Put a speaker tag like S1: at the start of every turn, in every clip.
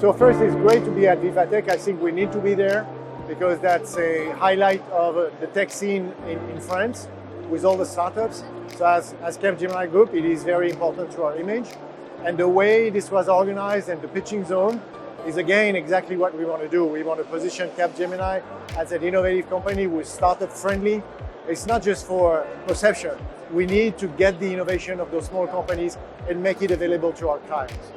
S1: So first, it's great to be at Vivatech. I think we need to be there because that's a highlight of the tech scene in France with all the startups. So as Capgemini Group, it is very important to our image. And the way this was organized and the pitching zone is again exactly what we want to do. We want to position Capgemini as an innovative company who is startup friendly. It's not just for perception. We need to get the innovation of those small companies and make it available to our clients.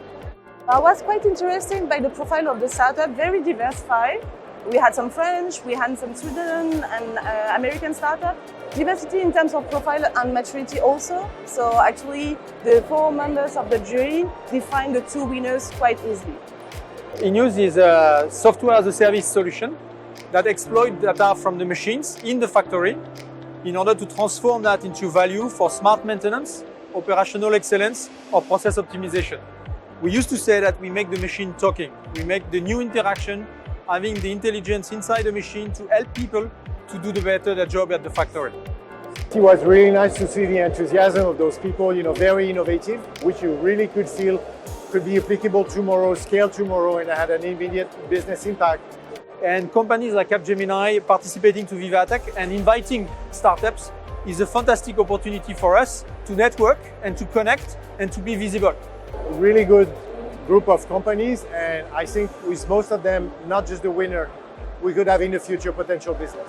S2: I was quite interested by the profile of the startup, very diversified. We had some French, we had some Sweden and American startup. Diversity in terms of profile and maturity also. So actually the 4 members of the jury defined the 2 winners quite easily.
S3: INUSE is a software as a service solution that exploits data from the machines in the factory in order to transform that into value for smart maintenance, operational excellence, or process optimization. We used to say that we make the machine talking. We make the new interaction, having the intelligence inside the machine to help people to do their job at the factory.
S1: It was really nice to see the enthusiasm of those people, very innovative, which you really could feel could be applicable tomorrow, scale tomorrow, and had an immediate business impact.
S3: And companies like Capgemini participating to Vivatech and inviting startups is a fantastic opportunity for us to network and to connect and to be visible.
S1: Really good group of companies, and I think with most of them, not just the winner, we could have in the future potential business.